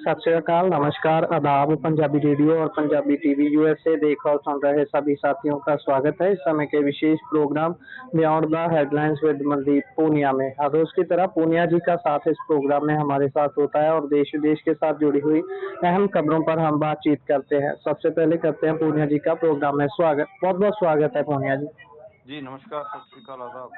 सत श्री अकाल, नमस्कार, आदाब। पंजाबी रेडियो और पंजाबी टीवी यूएसए देख और सुन रहे सभी साथियों का स्वागत है इस समय के विशेष program beyond the headlines with Mandeep Punia में। हर रोज की तरह पूनिया जी का साथ इस प्रोग्राम में हमारे साथ होता है और देश विदेश के साथ जुड़ी हुई अहम खबरों पर हम बातचीत करते हैं। सबसे पहले करते हैं पूनिया जी का प्रोग्राम में स्वागत। बहुत बहुत स्वागत है पूनिया जी। जी नमस्कार, सत श्री अकाल, आदाब।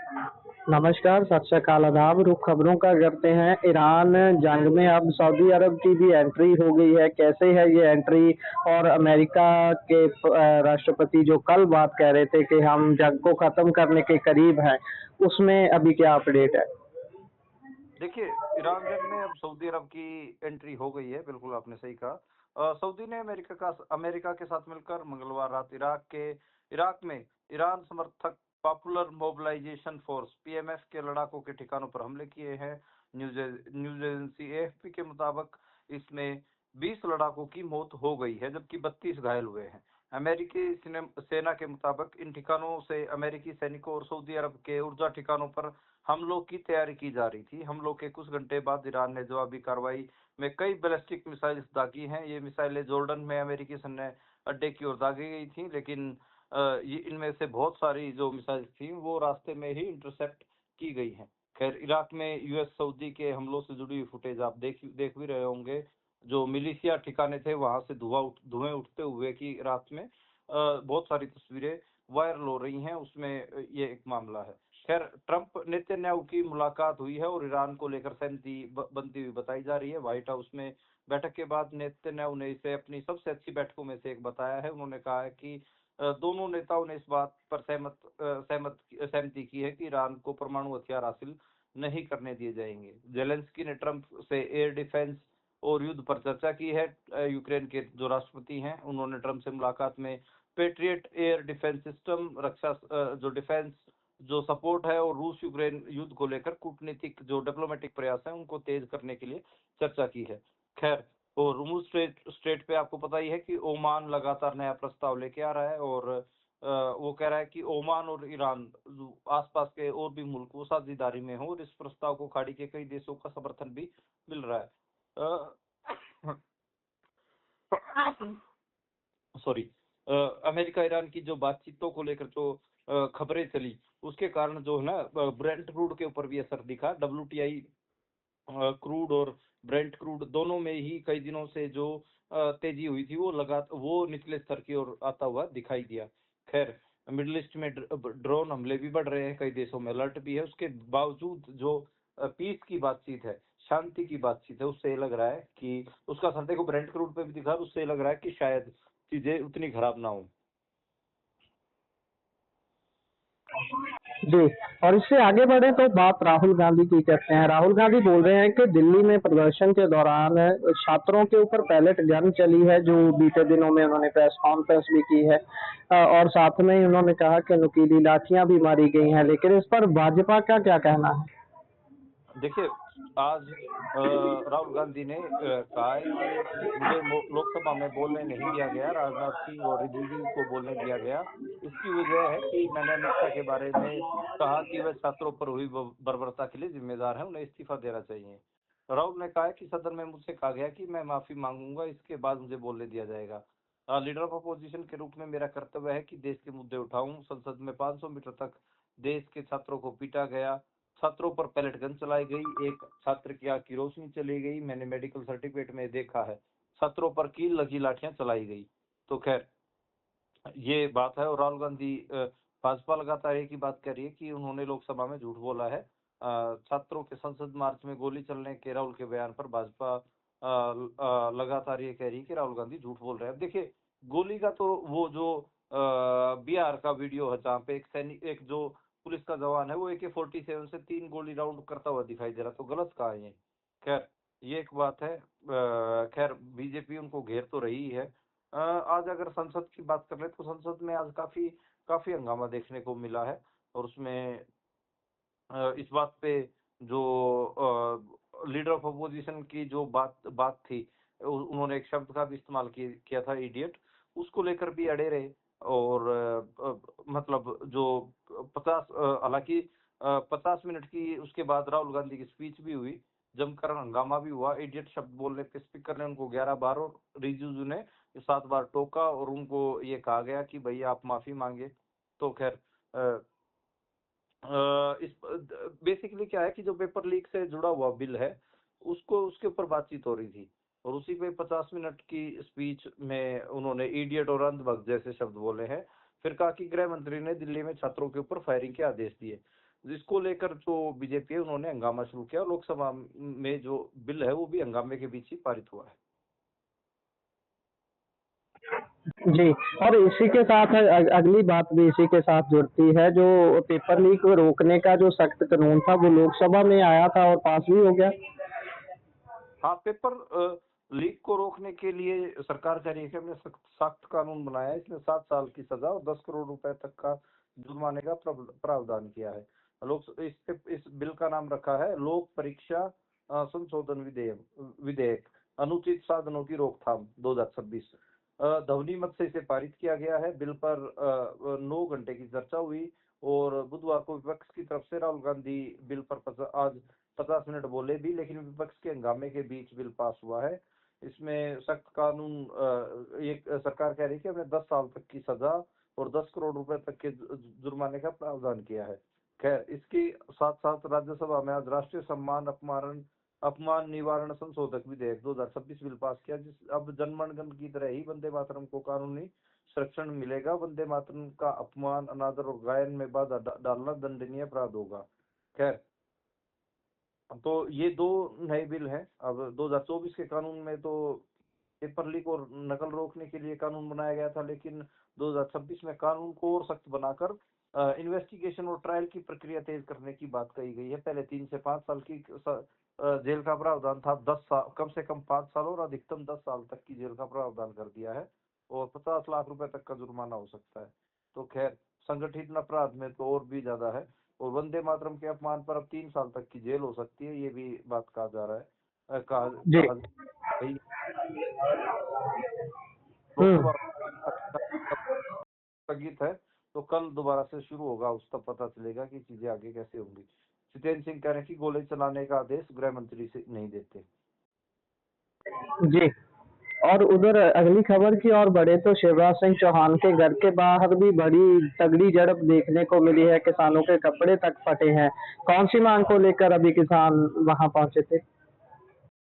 नमस्कार, सत श्री अकाल, आदाब। रुख खबरों का करते हैं। ईरान जंग में अब सऊदी अरब की भी एंट्री हो गई है। कैसे है ये एंट्री? और अमेरिका के राष्ट्रपति जो कल बात कह रहे थे कि हम जंग को खत्म करने के करीब हैं, उसमें अभी क्या अपडेट है? देखिए, ईरान जंग में अब सऊदी अरब की एंट्री हो गई है, बिल्कुल आपने सही कहा। सऊदी ने अमेरिका के साथ मिलकर मंगलवार रात इराक में ईरान समर्थक पॉपुलर मोबिलाइजेशन फोर्स पीएमएफ के लड़ाकों के ठिकानों पर हमले किए हैं। न्यूज एजेंसी एएफपी के मुताबिक इसमें 20 लड़ाकों की मौत हो गई है, जबकि 32 घायल हुए हैं। अमेरिकी सेना के मुताबिक इन ठिकानों से अमेरिकी सैनिकों और सऊदी अरब के ऊर्जा ठिकानों पर हमलों की तैयारी की जा रही थी। हमलों के कुछ घंटे बाद ईरान ने जवाबी कार्रवाई में कई बैलिस्टिक मिसाइल दागी हैं। ये मिसाइलें जॉर्डन में अमेरिकी सैन्य अड्डे की ओर दागी गई थी, लेकिन ये इनमें से बहुत सारी जो मिसाइल थी वो रास्ते में ही इंटरसेप्ट की गई हैं। खैर, इराक में यूएस सऊदी के हमलों से जुड़ी हुई फुटेज आप देख भी रहे होंगे। जो मिलिशिया ठिकाने थे वहां से धुएं उठते हुए की रात में बहुत सारी तस्वीरें वायरल हो रही हैं। उसमें ये एक मामला है। खैर, ट्रंप नेतन्याहू की मुलाकात हुई है और ईरान को लेकर सहमति बनती हुई बताई जा रही है। व्हाइट हाउस में बैठक के बाद नेतन्याहू ने इसे अपनी सबसे अच्छी बैठकों में से एक बताया है। उन्होंने कहा है कि दोनों नेताओं ने इस बात पर सहमति की है कि ईरान को परमाणु हथियार हासिल नहीं करने दिए जाएंगे। जेलेंस्की ने ट्रंप से एयर डिफेंस और युद्ध पर चर्चा की है। यूक्रेन के जो राष्ट्रपति हैं उन्होंने ट्रंप से मुलाकात में पेट्रियट एयर डिफेंस सिस्टम, रक्षा जो डिफेंस जो सपोर्ट है और रूस यूक्रेन युद्ध को लेकर कूटनीतिक जो डिप्लोमेटिक प्रयास हैं उनको तेज करने के लिए चर्चा की है। खैर, और रुमुज स्ट्रेट पे आपको पता ही है कि ओमान लगातार नया प्रस्ताव लेके आ रहा है और वो कह रहा है कि ओमान और ईरान आसपास के और भी मुल्क वो साझेदारी में हो और इस प्रस्ताव को खाड़ी के कई देशों का समर्थन भी मिल रहा है। सॉरी, अमेरिका ईरान की जो बातचीतों को लेकर जो खबरें चली उसके कारण जो है ना ब्रेंट क्रूड के ऊपर भी असर दिखा। WTI क्रूड और ब्रेंट क्रूड दोनों में ही कई दिनों से जो तेजी हुई थी वो निचले स्तर की ओर आता हुआ दिखाई दिया। खैर, मिडिल ईस्ट में ड्रोन हमले भी बढ़ रहे हैं, कई देशों में अलर्ट भी है। उसके बावजूद जो पीस की बातचीत है, शांति की बातचीत है, उससे लग रहा है कि उसका असर देखो ब्रेंट क्रूड पे भी दिखा, उससे लग रहा है कि शायद चीजें उतनी खराब ना हो। जी, और इससे आगे बढ़े तो बात राहुल गांधी की करते हैं। राहुल गांधी बोल रहे हैं कि दिल्ली में प्रदर्शन के दौरान छात्रों के ऊपर पैलेट गन चली है, जो बीते दिनों में उन्होंने प्रेस कॉन्फ्रेंस भी की है। और साथ में ही उन्होंने कहा कि नुकीली लाठियां भी मारी गई हैं, लेकिन इस पर भाजपा का क्या कहना है? देखिए, आज राहुल गांधी ने कहा है कि मुझे लोकसभा में बोलने नहीं दिया गया, राजनाथ सिंह और रिजिजू को बोलने दिया गया। इसकी वजह है कि मैंने अमित शाह के बारे में कहा कि वह छात्रों पर हुई बर्बरता के लिए जिम्मेदार है, उन्हें इस्तीफा देना चाहिए। राहुल ने कहा है कि सदन में मुझसे कहा गया कि मैं माफी मांगूंगा, इसके बाद मुझे बोलने दिया जाएगा। लीडर ऑफ अपोजिशन के रूप में मेरा कर्तव्य है कि देश के मुद्दे उठाऊं। संसद में 500 मीटर तक देश के छात्रों को पीटा गया, छात्रों पर पैलेट गन चलाई गई, एक छात्र की आंख की रोशनी चली गई, मैंने मेडिकल सर्टिफिकेट में देखा है। छात्रों पर कील लगी लाठियां चलाई गई। तो खैर, ये बात है। और राहुल गांधी भाजपा लगातार एक ही बात कह रही है कि उन्होंने लोकसभा में झूठ बोला है। छात्रों के संसद मार्च में गोली चलने के राहुल के बयान पर भाजपा लगातार ये कह रही है कि राहुल गांधी झूठ बोल रहे हैं। अब देखिए, गोली का तो वो जो बिहार का वीडियो है जहाँ पे एक जो पुलिस का जवान है वो AK-47 से 3 गोली राउंड करता हुआ दिखाई दे रहा, तो गलत कहा है ये। खैर, ये एक बात है। खैर, बीजेपी उनको घेर तो रही है। आज अगर संसद की बात कर ले तो संसद में आज काफी काफी हंगामा देखने को मिला है। और उसमें इस बात पे जो लीडर ऑफ अपोजिशन की जो बात थी, उन्होंने एक शब्द का भी इस्तेमाल किया था, इडियट, उसको लेकर भी अड़े रहे। और मतलब जो 50 हालांकि 50 मिनट की उसके बाद राहुल गांधी की स्पीच भी हुई, जमकर हंगामा भी हुआ। इडियट शब्द बोलने पे स्पीकर ने उनको 11 बार और रिजिजू ने 7 बार टोका और उनको ये कहा गया कि भैया आप माफी मांगे। तो खैर इस बेसिकली क्या है कि जो पेपर लीक से जुड़ा हुआ बिल है उसको उसके ऊपर बातचीत हो रही थी और उसी पे 50 मिनट की स्पीच में उन्होंने इडियट और अंधभक्त जैसे शब्द बोले हैं। फिर कहा कि गृह मंत्री ने दिल्ली में छात्रों के ऊपर फायरिंग के आदेश दिए, जिसको लेकर जो बीजेपी है उन्होंने हंगामा शुरू किया। लोकसभा में जो बिल है वो भी हंगामे के बीच ही पारित हुआ है। जी। और इसी के साथ अगली बात भी इसी के साथ जुड़ती है, जो पेपर लीक को रोकने का जो सख्त कानून था वो लोकसभा में आया था और पास भी हो गया। हाँ, पेपर लीक को रोकने के लिए सरकार कह रही है कि हमने सख्त कानून बनाया है। इसमें 7 साल की सजा और 10 करोड़ रुपए तक का जुर्माने का प्रावधान किया है। इस बिल का नाम रखा है लोक परीक्षा संशोधन विधेयक अनुचित साधनों की रोकथाम 2026। ध्वनि मत से इसे पारित किया गया है। बिल पर 9 घंटे की चर्चा हुई और बुधवार को विपक्ष की तरफ से राहुल गांधी बिल पर आज 50 मिनट बोले भी, लेकिन विपक्ष के हंगामे के बीच बिल पास हुआ है। इसमें सख्त कानून ये सरकार कह रही है कि हमने 10 साल तक की सजा और 10 करोड़ रुपए तक के जुर्माने का प्रावधान किया है। खैर, इसके साथ साथ राज्यसभा में आज राष्ट्रीय सम्मान अपमान निवारण संशोधक विधेयक 2026 बिल पास किया, जिस अब जनगण मन की तरह ही वंदे मातरम को कानूनी संरक्षण मिलेगा। वंदे मातरम का अपमान, अनादर और गायन में बाधा डालना दंडनीय अपराध होगा। खैर, तो ये 2 नए बिल हैं। अब 2024 के कानून में तो पेपर लीक और नकल रोकने के लिए कानून बनाया गया था, लेकिन 2026 में कानून को और सख्त बनाकर इन्वेस्टिगेशन और ट्रायल की प्रक्रिया तेज करने की बात कही गई है। पहले 3 से 5 साल की जेल का प्रावधान था, 10 साल कम से कम 5 साल और अधिकतम 10 साल तक की जेल का प्रावधान कर दिया है और 50 लाख रुपए तक का जुर्माना हो सकता है। तो खैर, संगठित अपराध में तो और भी ज्यादा है और वंदे मातरम के अपमान पर अब 3 साल तक की जेल हो सकती है, ये भी बात कहा जा रहा है। जी। कहा भाई हम्म। लोकसभा स्थगित है तो कल दोबारा से शुरू होगा, उस तब पता चलेगा कि चीजें आगे कैसे होंगी। जितेंद्र सिंह कह रहे हैं कि गोली चलाने का आदेश गृह मंत्री से नहीं देते। जी। और उधर अगली खबर की ओर बढ़े तो शिवराज सिंह चौहान के घर के बाहर भी बड़ी तगड़ी झड़प देखने को मिली है, किसानों के कपड़े तक फटे हैं। कौन सी मांग को लेकर अभी किसान वहां पहुंचे थे?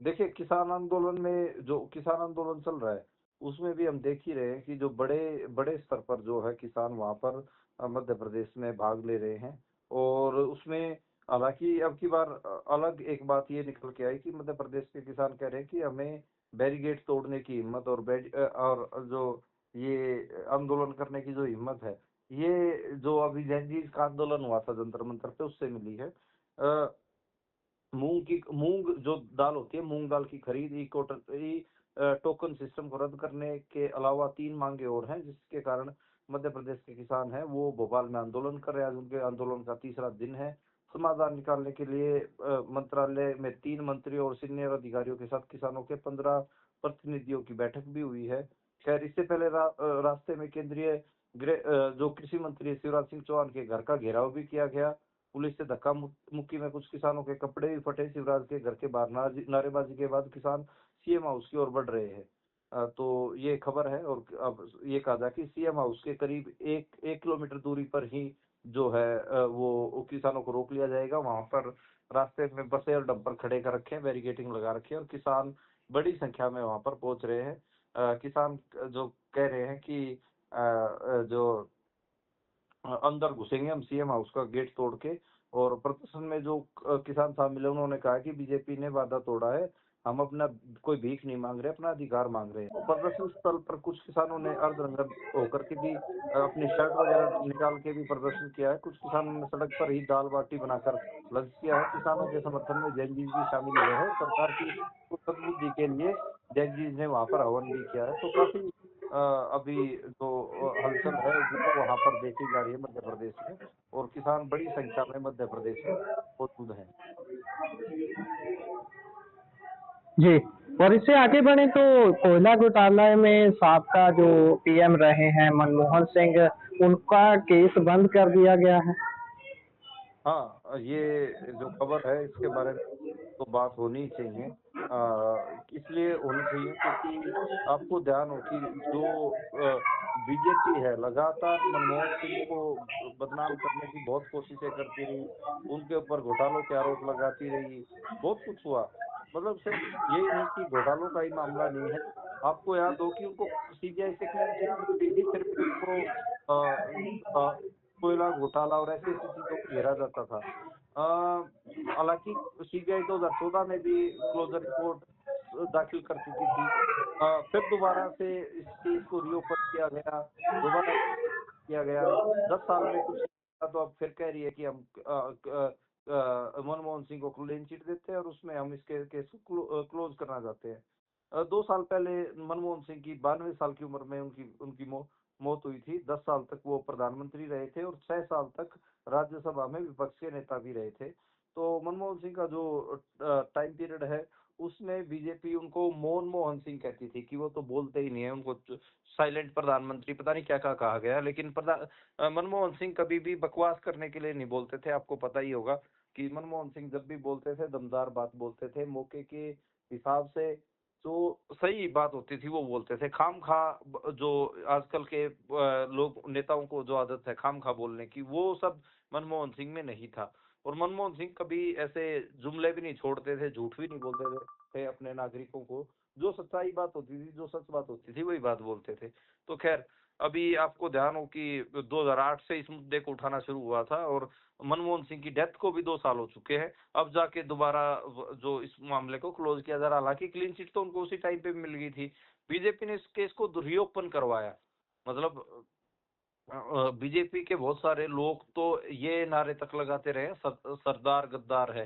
देखिए, किसान आंदोलन में जो किसान आंदोलन चल रहा है उसमें भी हम देख ही रहे हैं कि जो बड़े बड़े स्तर पर जो है किसान वहां पर मध्य प्रदेश में भाग ले रहे हैं। और उसमें हालांकि अब की बार अलग एक बात ये निकल के आई कि मध्य प्रदेश के किसान कह रहे हैं कि हमें बैरिकेड तोड़ने की हिम्मत और जो ये आंदोलन करने की जो हिम्मत है, ये जो अभी जंजीर का आंदोलन हुआ था जंतर मंतर पे उससे मिली है। मूंग जो दाल होती है, मूंग दाल की खरीद टोकन सिस्टम को रद्द करने के अलावा 3 मांगे और हैं, जिसके कारण मध्य प्रदेश के किसान हैं वो भोपाल में आंदोलन कर रहे हैं। आज उनके आंदोलन का 3रा दिन है। समाधान निकालने के लिए मंत्रालय में 3 मंत्री और सीनियर अधिकारियों के साथ किसानों के 15 प्रतिनिधियों की बैठक भी हुई है। खैर, इससे पहले रास्ते में केंद्रीय जो कृषि मंत्री शिवराज सिंह चौहान के घर का घेराव भी किया गया। पुलिस से धक्का मुक्की में कुछ किसानों के कपड़े भी फटे। शिवराज के घर के बाहर नारेबाजी के बाद किसान सीएम हाउस की ओर बढ़ रहे हैं। तो ये खबर है और अब ये कहा जाए कि सीएम हाउस के करीब 1 किलोमीटर दूरी पर ही जो है वो किसानों को रोक लिया जाएगा। वहां पर रास्ते में बसें और डंपर खड़े कर रखे हैं, बैरिकेडिंग लगा रखी है और किसान बड़ी संख्या में वहां पर पहुंच रहे हैं। किसान जो कह रहे हैं कि जो अंदर घुसेंगे हम सीएम हाउस का गेट तोड़ के। और प्रदर्शन में जो किसान शामिल है उन्होंने कहा कि बीजेपी ने वादा तोड़ा है, हम अपना कोई भीख नहीं मांग रहे, अपना अधिकार मांग रहे हैं। और प्रदर्शन स्थल पर कुछ किसानों ने अर्धनग्न होकर के भी अपनी शर्ट वगैरह निकाल के भी प्रदर्शन किया है। कुछ किसानों ने सड़क पर ही दाल बाटी बनाकर लंच किया है। किसानों के समर्थन में जैनजीज भी शामिल हुए हैं। सरकार की सद्बुद्धि के लिए जैनजीज ने वहां पर हवन भी किया है। तो काफी अभी जो हलचल है वो वहां पर देखी जा रही है मध्य प्रदेश में और किसान बड़ी संख्या में मध्य प्रदेश में मौजूद हैं। जी। और इससे आगे बढ़े तो कोयला घोटाला में साबका जो पीएम रहे हैं मनमोहन सिंह, उनका केस बंद कर दिया गया है। हाँ, ये जो खबर है इसके बारे में तो बात होनी ही चाहिए। इसलिए होनी चाहिए क्योंकि आपको ध्यान हो कि जो बीजेपी है लगातार मनमोहन सिंह को बदनाम करने की बहुत कोशिशें करती रही, उनके ऊपर घोटालों के आरोप लगाती रही, बहुत कुछ हुआ। मतलब सिर्फ यही नहीं कि घोटालों का ही मामला नहीं है, आपको याद हो कि उनको सीबीआई से क्लीन चिट मिलती थी, फिर भी उनको कोयला घोटाला और ऐसी-ऐसी चीज़ों में घेरा जाता था। हालाँकि सीबीआई 2014 में भी क्लोज़र रिपोर्ट दाखिल कर चुकी थी। फिर दोबारा से इस केस को रीओपन किया गया, दोबारा किया गया। 10 साल में कुछ नहीं हुआ तो अब फिर कह रही है कि हम मनमोहन सिंह को क्लीन चिट देते हैं और उसमें हम इसके केस को क्लोज़ करना चाहते हैं। 2 साल पहले मनमोहन सिंह की 92 साल की उम्र में उनकी उनकी मौत हुई थी। 10 साल तक वो प्रधानमंत्री रहे थे और 6 साल तक राज्यसभा में विपक्ष के नेता भी रहे थे। तो मनमोहन सिंह का जो टाइम पीरियड है, उसमें बीजेपी उनको मौन मोहन सिंह कहती थी कि वो तो बोलते ही नहीं है, उनको साइलेंट प्रधानमंत्री पता नहीं क्या-क्या कहा गया। लेकिन मनमोहन सिंह कभी भी बकवास करने के लिए नहीं बोलते थे। आपको पता ही होगा कि मनमोहन सिंह जब भी बोलते थे, दमदार बात बोलते थे, मौके के हिसाब से जो सही बात होती थी वो बोलते थे। खामखा जो आजकल के लोग नेताओं को जो आदत है खामखा बोलने की, वो सब मनमोहन सिंह में नहीं था। और मनमोहन सिंह कभी ऐसे जुमले भी नहीं छोड़ते थे, झूठ भी नहीं बोलते थे अपने नागरिकों को। जो सच्चाई बात होती थी, जो सच बात होती थी, वही बात बोलते थे। तो खैर, अभी आपको ध्यान हो कि 2008 से इस मुद्दे को उठाना शुरू हुआ था और मनमोहन सिंह की डेथ को भी 2 साल हो चुके हैं। अब जाके दोबारा जो इस मामले को क्लोज किया जा रहा है। हालाँकि क्लीन चिट तो उनको उसी टाइम पे मिल गई थी। बीजेपी ने इस केस को रीओपन करवाया। मतलब बीजेपी के बहुत सारे लोग तो ये नारे तक लगाते रहे सरदार गद्दार है,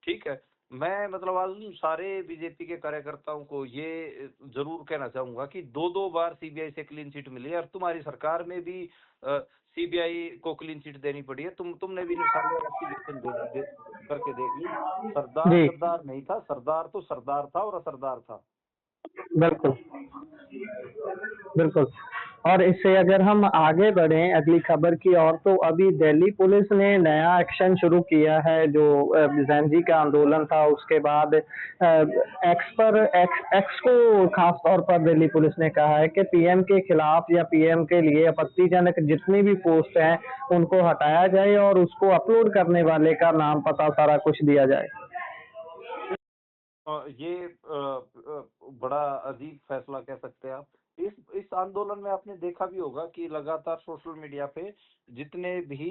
ठीक है। मैं मतलब आज उन सारे बीजेपी के कार्यकर्ताओं को ये जरूर कहना चाहूंगा कि 2-2 बार सीबीआई से क्लीन चिट मिली है और तुम्हारी सरकार में भी सीबीआई को क्लीन चिट देनी पड़ी है। तुमने भी सारी इन्वेस्टिगेशन करके देख ली। सरदार जी, गद्दार नहीं था, सरदार तो सरदार था और असरदार था। बिल्कुल, बिल्कुल। और इससे अगर हम आगे बढ़ें अगली खबर की ओर, तो अभी दिल्ली पुलिस ने नया एक्शन शुरू किया है। जो जैन जी का आंदोलन था, उसके बाद एक्स को खास तौर पर दिल्ली पुलिस ने कहा है कि पीएम के खिलाफ या पीएम के लिए आपत्तिजनक जितनी भी पोस्ट हैं, उनको हटाया जाए और उसको अपलोड करने वाले का नाम पता सारा कुछ दिया जाए। ये बड़ा अजीब फैसला कह सकते हैं आप। इस आंदोलन में आपने देखा भी होगा कि लगातार सोशल मीडिया पे जितने भी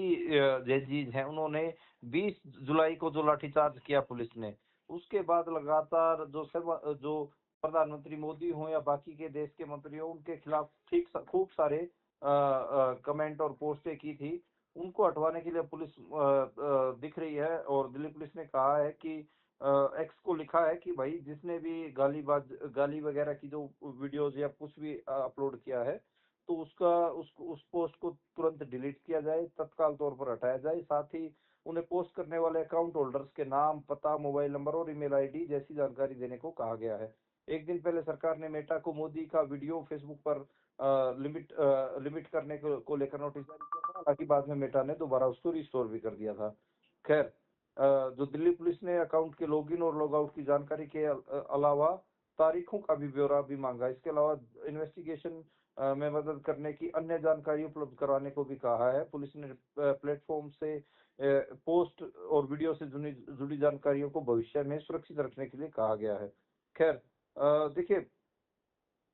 जजेज हैं, उन्होंने 20 जुलाई को जो लाठीचार्ज किया पुलिस ने, उसके बाद लगातार जो प्रधानमंत्री मोदी हों या बाकी के देश के मंत्री हों, उनके खिलाफ खूब सारे कमेंट और पोस्टें की थी। उनको हटवाने के लिए पुलिस दिख रही है और दिल्ली पुलिस ने कहा है कि एक्स को लिखा है कि भाई जिसने भी गाली वगैरह की जो वीडियोस या कुछ भी अपलोड किया है, तो उस पोस्ट को तुरंत डिलीट किया जाए, तत्काल तौर पर हटाया जाए। साथ ही उन्हें पोस्ट करने वाले अकाउंट होल्डर्स के नाम, पता, मोबाइल नंबर और ईमेल आईडी जैसी जानकारी देने को कहा गया है। एक दिन पहले सरकार ने मेटा को मोदी का वीडियो फेसबुक पर लिमिट करने को लेकर नोटिस जारी किया था। हालांकि बाद में मेटा ने दोबारा उसको रिस्टोर भी कर दिया था। खैर, जो दिल्ली पुलिस ने अकाउंट के लॉगिन और लॉग आउट की जानकारी के अलावा तारीखों का भी ब्यौरा भी मांगा। इसके अलावा इन्वेस्टिगेशन में मदद करने की अन्य जानकारी उपलब्ध कराने को भी कहा है। पुलिस ने प्लेटफॉर्म से पोस्ट और वीडियो से जुड़ी जानकारियों को भविष्य में सुरक्षित रखने के लिए कहा गया है। खैर, देखिए,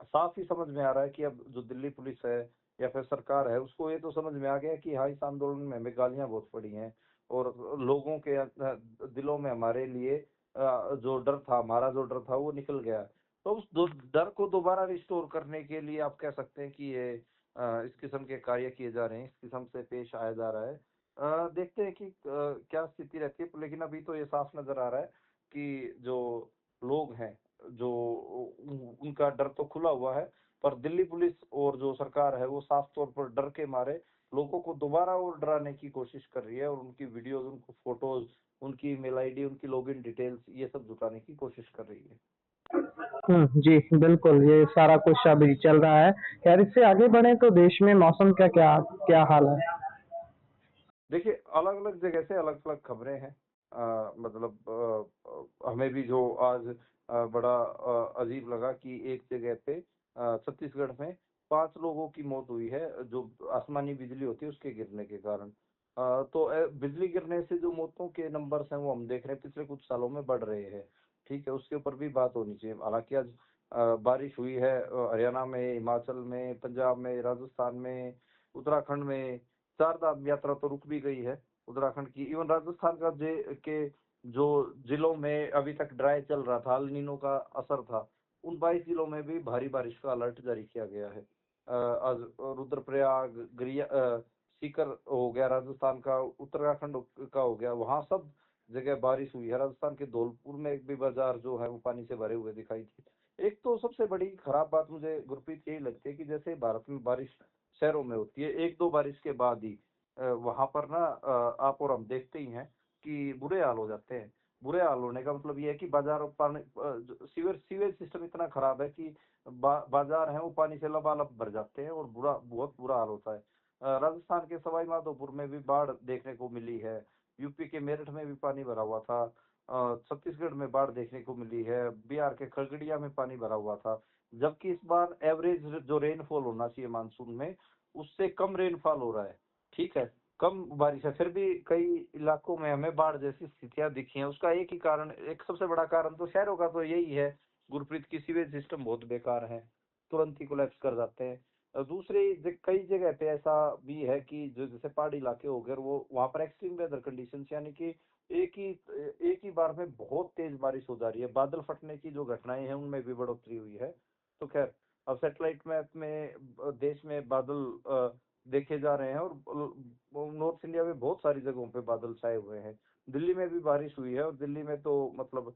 साफ ही समझ में आ रहा है कि अब जो दिल्ली पुलिस है या फिर सरकार है, उसको ये तो समझ में आ गया कि हाँ, इस आंदोलन में हमें गालियां बहुत पड़ी हैं और लोगों के दिलों में हमारे लिए जो डर था, हमारा जो डर था वो निकल गया। तो उस डर को दोबारा रिस्टोर करने के लिए आप कह सकते हैं कि ये इस किस्म के कार्य किए जा रहे हैं, इस किस्म से पेश आया जा रहा है। देखते हैं कि क्या स्थिति रहती है, लेकिन अभी तो ये साफ नजर आ रहा है कि जो लोग हैं, जो उनका डर तो खुला हुआ है, पर दिल्ली पुलिस और जो सरकार है वो साफ तौर पर डर के मारे लोगों को दोबारा और डराने की कोशिश कर रही है और उनकी वीडियोस, उनको फोटोज, उनकी ईमेल आईडी, उनकी लॉगिन डिटेल्स ये सब जुटाने की कोशिश कर रही है। जी, बिल्कुल, ये सारा कुछ अभी चल रहा है। खैर, इससे आगे बढ़ें तो देश में मौसम का क्या क्या हाल है? देखिए, अलग अलग जगह से अलग अलग खबरें हैं। मतलब हमें भी जो आज बड़ा अजीब लगा कि एक जगह पे छत्तीसगढ़ में 5 लोगों की मौत हुई है जो आसमानी बिजली होती है उसके गिरने के कारण। तो बिजली गिरने से जो मौतों के नंबर्स हैं वो हम देख रहे हैं पिछले कुछ सालों में बढ़ रहे हैं। ठीक है, उसके ऊपर भी बात होनी चाहिए। हालाँकि आज बारिश हुई है हरियाणा में, हिमाचल में, पंजाब में, राजस्थान में, उत्तराखंड में। 4 धाम यात्रा तो रुक भी गई है उत्तराखंड की। इवन राजस्थान का जे के जो जिलों में अभी तक ड्राई चल रहा था, अल नीनो का असर था, उन 22 जिलों में भी भारी बारिश का अलर्ट जारी किया गया है। आज रुद्रप्रयाग, सीकर हो गया राजस्थान का, उत्तराखंड का हो गया, वहाँ सब जगह बारिश हुई है। राजस्थान के धौलपुर में एक भी बाजार जो है वो पानी से भरे हुए दिखाई दी। एक तो सबसे बड़ी खराब बात मुझे गुरप्रीत यही लगती है कि जैसे भारत में बारिश शहरों में होती है, 1-2 बारिश के बाद ही वहाँ पर ना आप और हम देखते ही हैं कि बुरे हाल हो जाते हैं। बुरे हाल होने का मतलब ये है कि बाजार और पानी सीवेज सिस्टम इतना खराब है कि बाजार हैं वो पानी से लबालब भर जाते हैं और बहुत बुरा हाल होता है। राजस्थान के सवाई माधोपुर में भी बाढ़ देखने को मिली है। यूपी के मेरठ में भी पानी भरा हुआ था। छत्तीसगढ़ में बाढ़ देखने को मिली है। बिहार के खगड़िया में पानी भरा हुआ था। जबकि इस बार एवरेज जो रेनफॉल होना चाहिए मानसून में, उससे कम रेनफॉल हो रहा है। ठीक है, कम बारिश है, फिर भी कई इलाकों में हमें बाढ़ जैसी स्थितियां दिखी हैं। उसका एक ही कारण, एक सबसे बड़ा कारण तो शहरों का तो यही है गुरप्रीत, की सीवेज सिस्टम बहुत बेकार है, तुरंत ही कोलैप्स कर जाते हैं। कई जगह पे ऐसा भी है कि जो जैसे पहाड़ी इलाके हो गए, वो वहाँ पर एक्सट्रीम वेदर कंडीशंस, यानी कि एक ही एक ही बार में बहुत तेज बारिश हो जा रही है। बादल फटने की जो घटनाएं हैं उनमें भी बढ़ोतरी हुई है। तो खैर, अब सैटेलाइट मैप में देश में बादल देखे जा रहे हैं और नॉर्थ इंडिया में बहुत सारी जगहों पे बादल छाए हुए हैं। दिल्ली में भी बारिश हुई है और दिल्ली में तो मतलब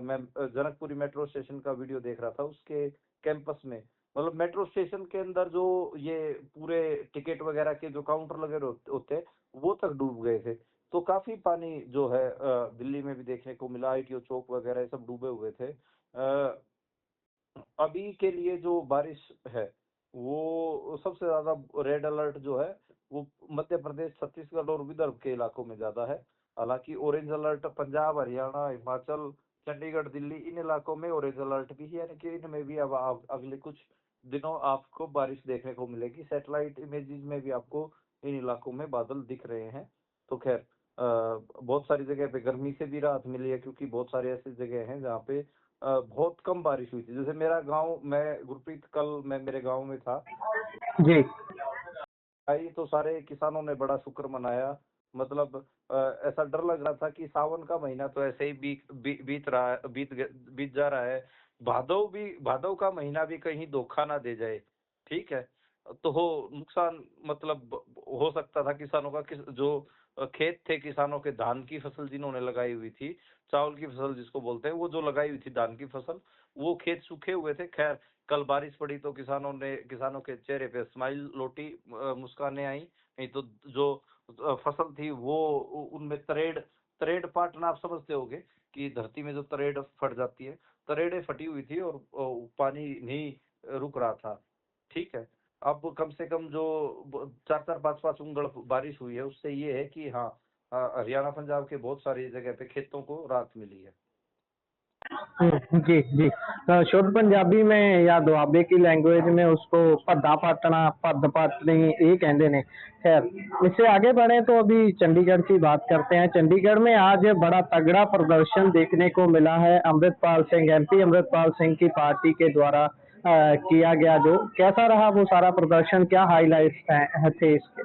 मैं जनकपुरी मेट्रो स्टेशन का वीडियो देख रहा था, उसके कैंपस में, मतलब मेट्रो स्टेशन के अंदर जो ये पूरे टिकट वगैरह के जो काउंटर लगे होते, वो तक डूब गए थे। तो काफी पानी जो है दिल्ली में भी देखने को मिला। आईटीओ चौक वगैरह ये सब डूबे हुए थे। अभी के लिए जो बारिश है वो सबसे ज्यादा रेड अलर्ट जो है वो मध्य प्रदेश, छत्तीसगढ़ और विदर्भ के इलाकों में ज्यादा है। हालांकि ऑरेंज अलर्ट पंजाब, हरियाणा, हिमाचल, चंडीगढ़, दिल्ली, इन इलाकों में ऑरेंज अलर्ट भी है, यानी कि इनमें भी अब अगले कुछ दिनों आपको बारिश देखने को मिलेगी। सैटेलाइट इमेजेस में भी आपको इन इलाकों में बादल दिख रहे हैं। तो खैर, बहुत सारी जगह पे गर्मी से भी राहत मिली है, क्योंकि बहुत सारे ऐसे जगह हैं जहाँ पे बहुत कम बारिश हुई थी। जैसे मेरा गांव, मैं गुरप्रीत कल मैं मेरे गांव में था, जी। आई तो सारे किसानों ने बड़ा शुक्र मनाया। मतलब ऐसा डर लग रहा था कि सावन का महीना तो ऐसे ही बीत रहा है, बीत जा रहा है, भादव का महीना भी कहीं धोखा ना दे जाए। ठीक है, तो हो नुकसान, मतलब हो सकता था किसानों का, जो खेत थे किसानों के, धान की फसल जिन्होंने लगाई हुई थी, चावल की फसल जिसको बोलते हैं, वो जो लगाई हुई थी धान की फसल, वो खेत सूखे हुए थे। खैर, कल बारिश पड़ी तो किसानों के चेहरे पे स्माइल लौटी, मुस्कानें आई। नहीं तो जो फसल थी वो उनमें तरेड़ पाटना आप समझते होगे कि धरती में जो तरेड़ फट जाती है, तरेड़े फटी हुई थी और पानी नहीं रुक रहा था। ठीक है, अब कम से कम जो 4-4, 5-5 उंगल बारिश हुई है, उससे ये है कि हाँ, हरियाणा पंजाब के बहुत सारी जगह पे खेतों को राहत मिली है। जी जी। शुद्ध पंजाबी में या दुआबे की लैंग्वेज में उसको पद्दा पाटना, पद पाटनी ये कहते हैं। खैर, इससे आगे बढ़े तो अभी चंडीगढ़ की बात करते हैं। चंडीगढ़ में आज बड़ा तगड़ा प्रदर्शन देखने को मिला है। अमृतपाल सिंह, एमपी अमृतपाल सिंह की पार्टी के द्वारा किया गया। जो कैसा रहा वो सारा प्रदर्शन, क्या हाईलाइट्स थे इसके?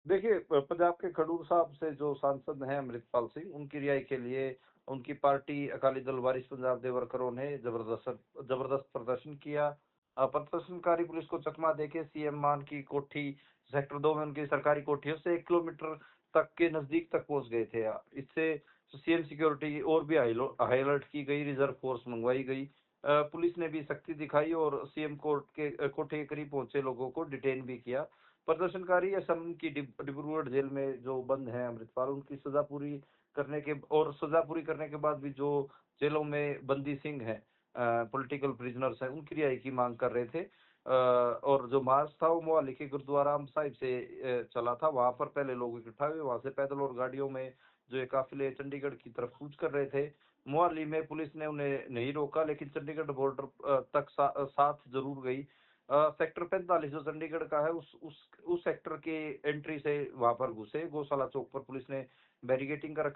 देखिए, पंजाब के खडूर साहब से जो सांसद हैं अमृतपाल सिंह, उनकी रिहाई के लिए उनकी पार्टी अकाली दल वारिस पंजाब दे वर्करों ने जबरदस्त प्रदर्शन किया। प्रदर्शनकारी पुलिस को चकमा देके सीएम मान की कोठी सेक्टर 2 में उनकी सरकारी कोठियों से 1 किलोमीटर तक के नजदीक तक पहुंच गए थे। इससे सीएम सिक्योरिटी और भी हाई अलर्ट की गई, रिजर्व फोर्स मंगवाई गई। पुलिस ने भी सख्ती दिखाई और सीएम कोठे के करीब पहुंचे लोगों को डिटेन भी किया। प्रदर्शनकारी असम की डिब्रूगढ़ जेल में जो बंद हैं अमृतपाल, उनकी सजा पूरी करने के बाद भी जो जेलों में बंदी सिंह हैं, पॉलिटिकल प्रिजनर्स हैं, उनकी रिहाई की मांग कर रहे थे। और जो मार्च था वो मोहाली के गुरुद्वारा साहिब से चला था। वहां पर पहले लोग इकट्ठा हुए, वहां से पैदल और गाड़ियों में जो ये काफिले चंडीगढ़ की तरफ कूच कर रहे थे। मोहाली में पुलिस ने उन्हें नहीं रोका, लेकिन चंडीगढ़ बॉर्डर तक साथ जरूर गई। सेक्टर 45 जो चंडीगढ़ का है, उस सेक्टर की एंट्री से वहां पर घुसे। गौशाला चौक पर पुलिस ने बैरिकेटिंग कर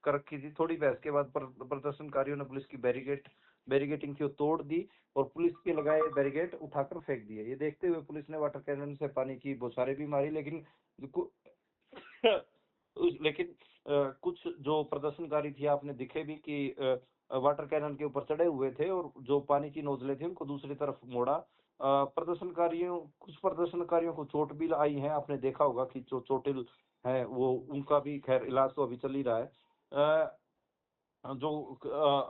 रखी थी। थोड़ी बहस के बाद प्रदर्शनकारियों ने पुलिस की बैरिकेटिंग की तोड़ दी और पुलिस के लगाए बैरिकेड उठाकर फेंक दिए। ये देखते हुए पुलिस ने वाटर कैनन से पानी की बौछारें भी मारी, लेकिन लेकिन कुछ जो प्रदर्शनकारी थे आपने दिखे भी कि वाटर कैनन के ऊपर चढ़े हुए थे और जो पानी की नोजलें थी उनको दूसरी तरफ मोड़ा। कुछ प्रदर्शनकारियों को चोट भी आई है। आपने देखा होगा कि जो चोटिल है वो, उनका भी खैर इलाज तो अभी चल ही रहा है। जो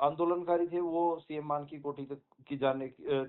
आंदोलनकारी थे वो सीएम मान की कोठी तक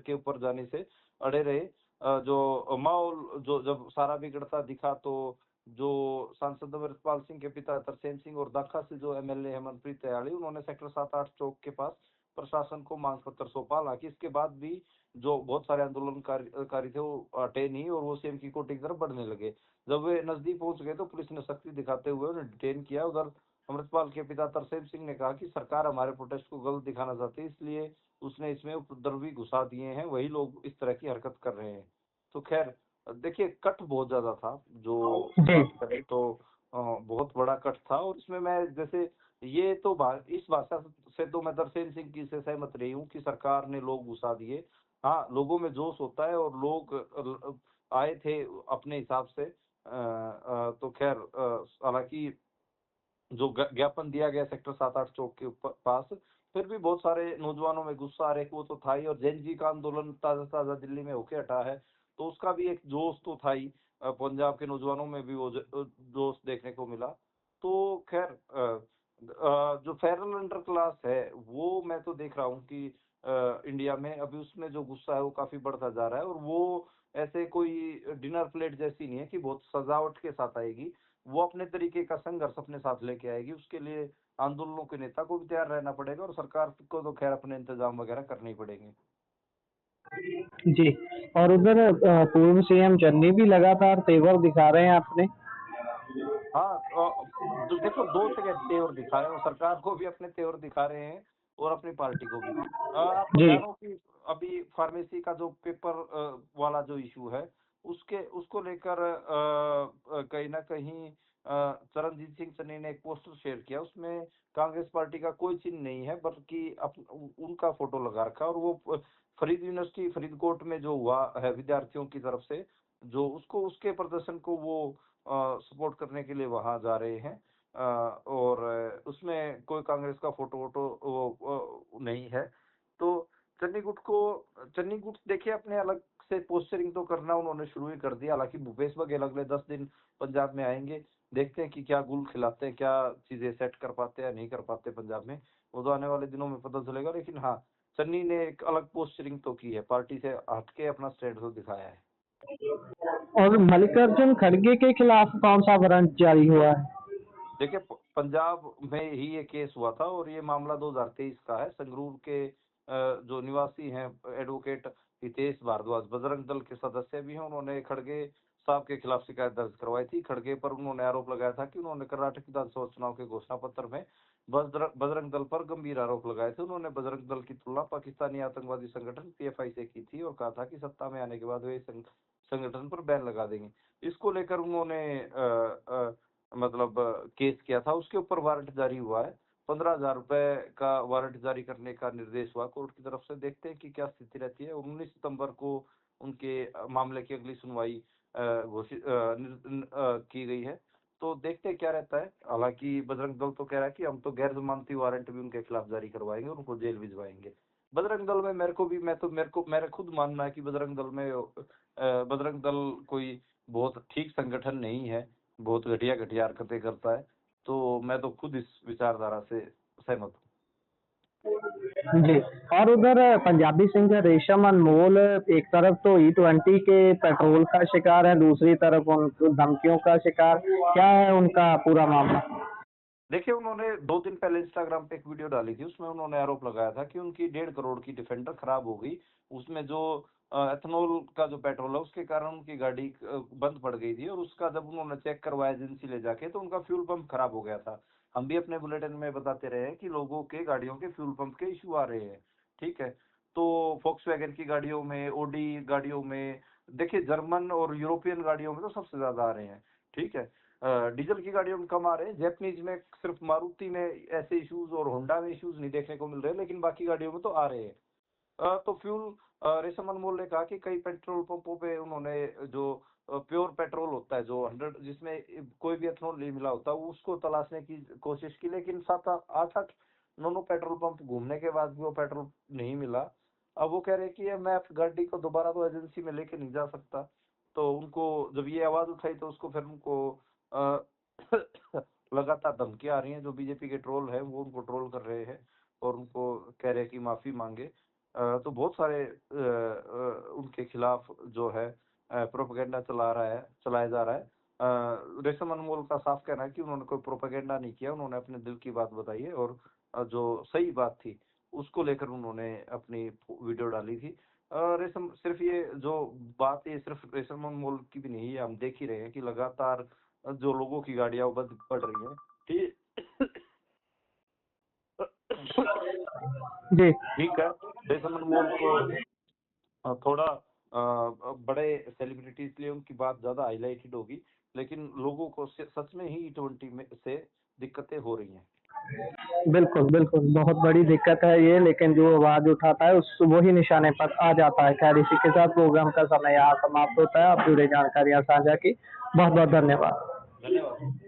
के ऊपर जाने से अड़े रहे। जो माहौल जो जब सारा बिगड़ता दिखा तो जो सांसद अमृतपाल सिंह के पिता तरसेम सिंह और दाखा से जो एमएलए है मनप्रीत दयाली, उन्होंने सेक्टर 7-8 चौक के पास प्रशासन को मांग पत्र सौंपा। हालांकि इसके बाद भी जो बहुत सारे आंदोलनकारी थे वो हटे नहीं और वो सीएम की कोठी की तरफ बढ़ने लगे। जब वे नजदीक पहुंच गए तो पुलिस ने सख्ती दिखाते हुए उन्हें डिटेन किया। उधर अमृतपाल के पिता तरसेम सिंह ने कहा कि सरकार हमारे प्रोटेस्ट को गलत दिखाना चाहती है, इसलिए उसने इसमें उपद्रवी घुसा दिए हैं, वही लोग इस तरह की हरकत कर रहे हैं। तो खैर देखिए, कट बहुत ज्यादा था। जो जी बात करें तो बहुत बड़ा कट था। और इसमें मैं जैसे ये तो इस भाषा से तो मैं तरसेम सिंह की से सहमत रही हूँ कि सरकार ने लोग घुसा दिए। हाँ, लोगों में जोश होता है और लोग आए थे अपने हिसाब से। तो खैर हालांकि जो ज्ञापन दिया गया सेक्टर 7-8 चौक के पास, फिर भी बहुत सारे नौजवानों में गुस्सा आ रहा है, वो तो था ही। और जैन जी का आंदोलन ताजा ताजा दिल्ली में होके हटा है, तो उसका भी एक जोश तो था ही। पंजाब के नौजवानों में भी वो जोश देखने को मिला। तो खैर जो फेरल अंडर क्लास है वो मैं तो देख रहा हूँ कि इंडिया में अभी उसमें जो गुस्सा है वो काफी बढ़ता जा रहा है। और वो ऐसे कोई डिनर प्लेट जैसी नहीं है कि बहुत सजावट के साथ आएगी। वो अपने तरीके का संघर्ष अपने साथ लेके आएगी। उसके लिए आंदोलनों के नेता को भी तैयार रहना पड़ेगा और सरकार को तो खैर अपने इंतजाम वगैरह करने ही पड़ेंगे। जी। और उधर पूर्व सीएम चन्नी भी लगातार तेवर दिखा रहे हैं आपने। हाँ, देखो, दो जगह तेवर दिखा रहे हैं और सरकार को भी अपने तेवर दिखा रहे हैं और अपनी पार्टी को भी। आपको जी ध्यान हो कि अभी फार्मेसी का जो पेपर वाला जो इशू है, उसको लेकर कहीं ना कहीं चरणजीत सिंह चन्नी ने एक पोस्टर शेयर किया। उसमें कांग्रेस पार्टी का कोई चिन्ह नहीं है, बल्कि उनका फोटो लगा रखा है। और वो फरीद यूनिवर्सिटी फरीदकोट में जो हुआ है विद्यार्थियों की तरफ से, जो उसके प्रदर्शन को वो सपोर्ट करने के लिए वहां जा रहे हैं। और उसमें कोई कांग्रेस का फोटो वोटो नहीं है। तो चन्नी गुट देखिए, अपने अलग से पोस्टरिंग तो करना उन्होंने शुरू ही कर दिया। हालांकि भूपेश बघेल अगले 10 दिन पंजाब में आएंगे, देखते हैं कि क्या गुल खिलाते हैं, क्या चीजें सेट कर पाते हैं या नहीं कर पाते पंजाब में। वो तो आने वाले दिनों में पता चलेगा। लेकिन हाँ, चन्नी ने एक अलग पोस्टरिंग तो की है, पार्टी से हटके अपना स्टैंड तो दिखाया है। और मल्लिकार्जुन खड़गे के खिलाफ कौन सा वारंट जारी हुआ है? देखिए, पंजाब में ही ये केस हुआ था और ये मामला 2023 का है। संगरूर के जो निवासी हैं एडवोकेट हितेश भारद्वाज, बजरंग दल के सदस्य भी हैं, उन्होंने खड़गे साहब के खिलाफ शिकायत दर्ज करवाई थी। खड़गे पर उन्होंने आरोप लगाया था कि उन्होंने कर्नाटक विधानसभा चुनाव के घोषणा पत्र में बजरंग दल पर गंभीर आरोप लगाए थे। उन्होंने बजरंग दल की तुलना पाकिस्तानी आतंकवादी संगठन पीएफआई से की थी और कहा था कि सत्ता में आने के बाद वे संगठन पर बैन लगा देंगे। इसको लेकर उन्होंने मतलब केस किया था। उसके ऊपर वारंट जारी हुआ है। 15,000 रुपए का वारंट जारी करने का निर्देश हुआ कोर्ट की तरफ से। देखते हैं कि क्या स्थिति रहती है। 19 सितंबर को उनके मामले की अगली सुनवाई घोषित की गई है। तो देखते हैं क्या रहता है। हालांकि बजरंग दल तो कह रहा है कि हम तो गैर जमानती वारंट भी उनके खिलाफ जारी करवाएंगे, उनको जेल भिजवाएंगे। बजरंग दल में मेरा खुद मानना है कि बजरंग दल कोई बहुत ठीक संगठन नहीं है, बहुत घटिया घटिया हरकतें करता है। तो मैं तो खुद इस विचारधारा से सहमत हूँ। जी। और उधर पंजाबी सिंगर रेशम अनमोल एक तरफ तो E20 के पेट्रोल का शिकार है, दूसरी तरफ उन धमकियों का शिकार, क्या है उनका पूरा मामला? देखिए, उन्होंने 2 दिन पहले इंस्टाग्राम पे एक वीडियो डाली थी। उसमें उन्होंने आरोप लगाया था कि उनकी 1.5 करोड़ की डिफेंडर खराब हो गई। उसमें जो एथेनॉल का जो पेट्रोल है उसके कारण उनकी गाड़ी बंद पड़ गई थी और उसका जब उन्होंने चेक करवाया एजेंसी ले जाके, तो उनका फ्यूल पंप खराब हो गया था। हम भी अपने बुलेटिन में बताते रहे हैं कि लोगों के गाड़ियों के फ्यूल पंप के इशू आ रहे हैं, ठीक है। तो फोक्सवैगन की गाड़ियों में, ऑडी गाड़ियों में, देखिए जर्मन और यूरोपियन गाड़ियों में तो सबसे ज्यादा आ रहे हैं, ठीक है। डीजल की गाड़ियों में कम आ रहे हैं, जैपनीज में सिर्फ मारुति में ऐसे इश्यूज और होंडा में इश्यूज नहीं देखने को मिल रहे, लेकिन बाकी गाड़ियों में तो आ रहे हैं। तो फ्यूल रेशम अनमोल ने कहा कि कई पेट्रोल पंपों पे उन्होंने जो प्योर पेट्रोल होता है, जो 100 जिसमें कोई भी एथनॉल नहीं मिला होता, वो उसको तलाशने की कोशिश की, लेकिन 7 8 9 पेट्रोल पंप घूमने के बाद भी वो पेट्रोल नहीं मिला। अब वो कह रहे हैं कि मैं गाड़ी को दोबारा तो एजेंसी में लेके नहीं जा सकता। तो उनको जब ये आवाज उठाई तो उसको फिर उनको अ, लगातार धमकियां आ रही हैं। जो बीजेपी के ट्रोल है वो उनको ट्रोल कर रहे हैं और उनको कह रहे हैं कि माफी मांगे। तो बहुत सारे उनके खिलाफ जो है प्रोपेगेंडा चलाया जा रहा है। रेशम अनमोल का साफ कहना है कि उन्होंने कोई प्रोपेगेंडा नहीं किया, उन्होंने अपने दिल की बात बताई है और जो सही बात थी उसको लेकर उन्होंने अपनी वीडियो डाली थी। रेशम सिर्फ ये जो बात है सिर्फ रेशम अनमोल की भी नहीं है, हम देख ही रहे हैं कि लगातार जो लोगों की गाड़ियां वो बंद पड़ रही हैं, ठीक। जी। ठीक है, रेशम अनमोल को थोड़ा बड़े सेलिब्रिटीज के लिए उनकी बात ज्यादा हाईलाइटेड होगी, लेकिन लोगों को सच में ही E20 में से दिक्कतें हो रही हैं। बिल्कुल, बिल्कुल, बहुत बड़ी दिक्कत है ये, लेकिन जो आवाज़ उठाता है उस वही निशाने पर आ जाता है। खैर, इसी के साथ प्रोग्राम का समय यहाँ समाप्त होता है। आप जुड़े जानकारियाँ साझा की, बहुत-बहुत धन्यवाद। धन्यवाद।